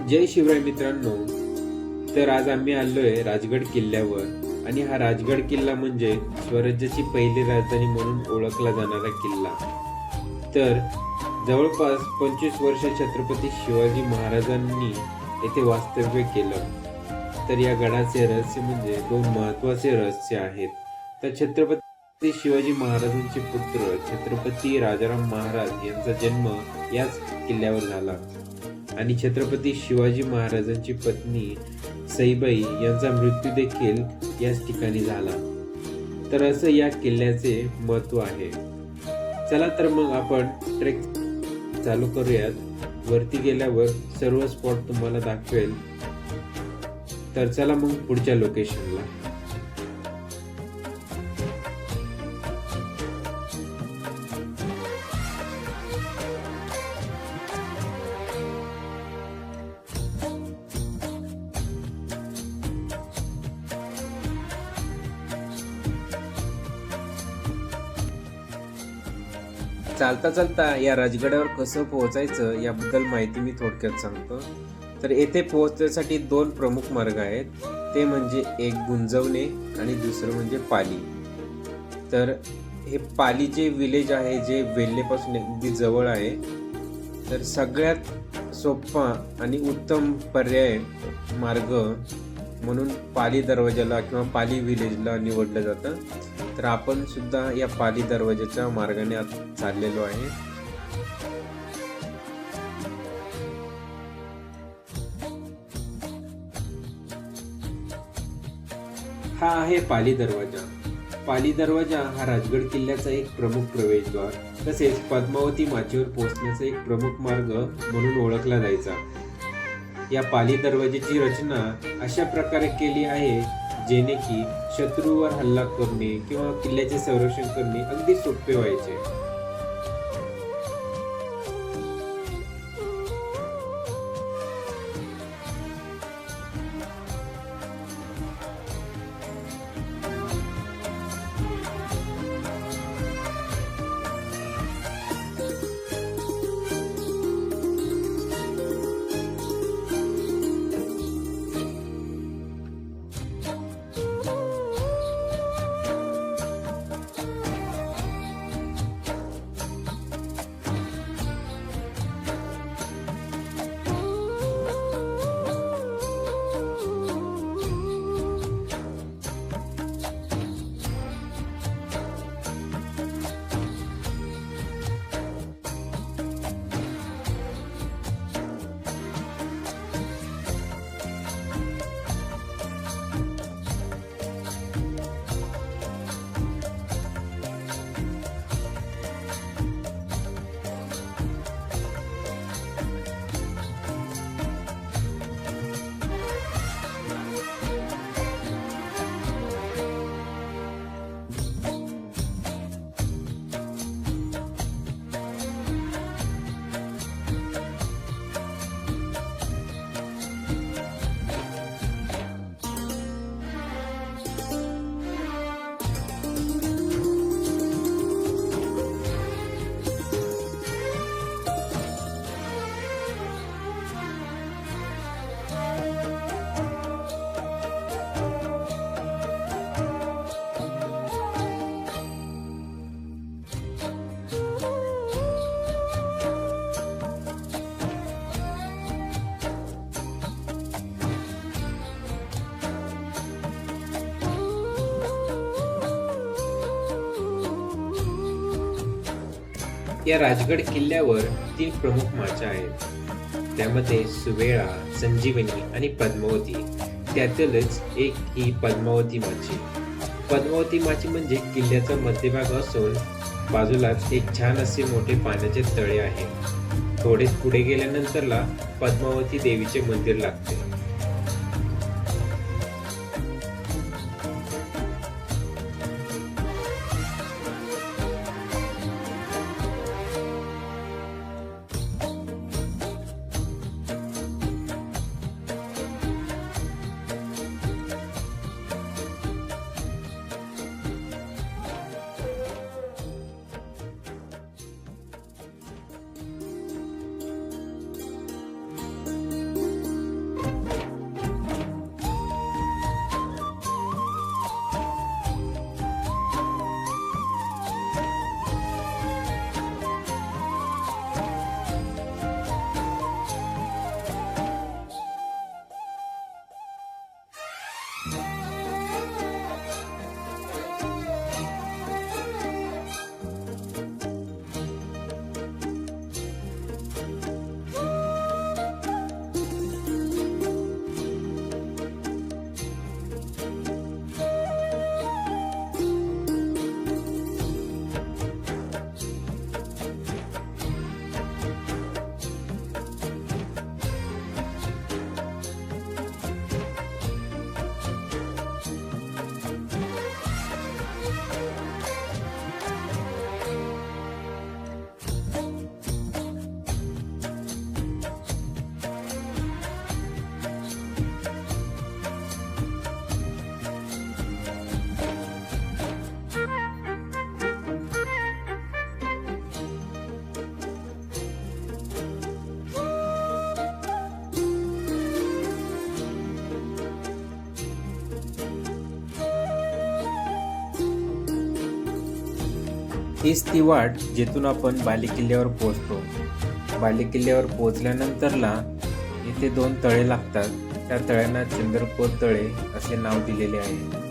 जय शिवराय मित्रांनो. तर आज आम्ही आलोय राजगड किल्ल्यावर आणि हा राजगड किल्ला म्हणजे स्वराज्याची पहिली राजधानी म्हणून ओळखला जाणारा किल्ला. तर जवळपास 25 वर्ष छत्रपती शिवाजी महाराजांनी येथे वास्तव्य केलं. तर या गडाचे रहस्य म्हणजे दोन महत्वाचे रहस्य आहेत. तर छत्रपती शिवाजी महाराजांचे पुत्र छत्रपती राजाराम महाराज यांचा जन्म याच किल्ल्यावर झाला आणि छत्रपती शिवाजी महाराजांची पत्नी सईबाई यांचा मृत्यू देखील याच ठिकाणी झाला. तर असं या किल्ल्याचे महत्व आहे. चला तर मग आपण ट्रेक चालू करूयात. वरती गेल्यावर सर्व स्पॉट तुम्हाला दाखवेल. तर चला मग पुढच्या लोकेशनला. चालता चालता या राजगडावर कसं पोहोचायचं याबद्दल माहिती मी थोडक्यात सांगतो. तर येथे पोहोचण्यासाठी दोन प्रमुख मार्ग आहेत. ते म्हणजे एक गुंजवणे आणि दुसरं म्हणजे पाली. तर हे पाली जे विलेज आहे जे वेल्हेपासून अगदी जवळ आहे. तर सगळ्यात सोपा आणि उत्तम पर्याय मार्ग म्हणून पाली दरवाजाला किंवा पाली विलेजला निवडलं जातं. तर आपण सुद्धा या पाली दरवाजाच्या मार्गाने चाललेलो आहे. हा आहे पाली दरवाजा. पाली दरवाजा हा राजगड किल्ल्याचा एक प्रमुख प्रवेशद्वार तसेच पद्मावती माचीवर पोहोचण्याचा एक प्रमुख मार्ग म्हणून ओळखला जायचा. या पाली दरवाजाची रचना अशा प्रकारे केली आहे जेणे की शत्रूवर हल्ला करणे किंवा किल्ल्याचे संरक्षण करणे अगदी सोपे व्हायचे. या राजगड किल्ल्यावर 3 प्रमुख माच्या आहेत. त्यामध्ये सुवेळा, संजीवनी आणि पद्मावती. त्यातीलच एक ही पद्मावती माची. पद्मावती माची म्हणजे किल्ल्याचा मध्यभाग असून बाजूलाच एक छान असे मोठे पाण्याचे तळे आहे. थोडेच पुढे गेल्यानंतरला पद्मावती देवीचे मंदिर लागते. हीच ती वाट जिथून आपण बालेकिल्ल्यावर पोहोचतो. बालेकिल्ल्यावर पोहोचल्यानंतरला इथे 2 तळे लागतात. त्या तळ्यांना चंद्रकोर तळे असे नाव दिलेले आहे.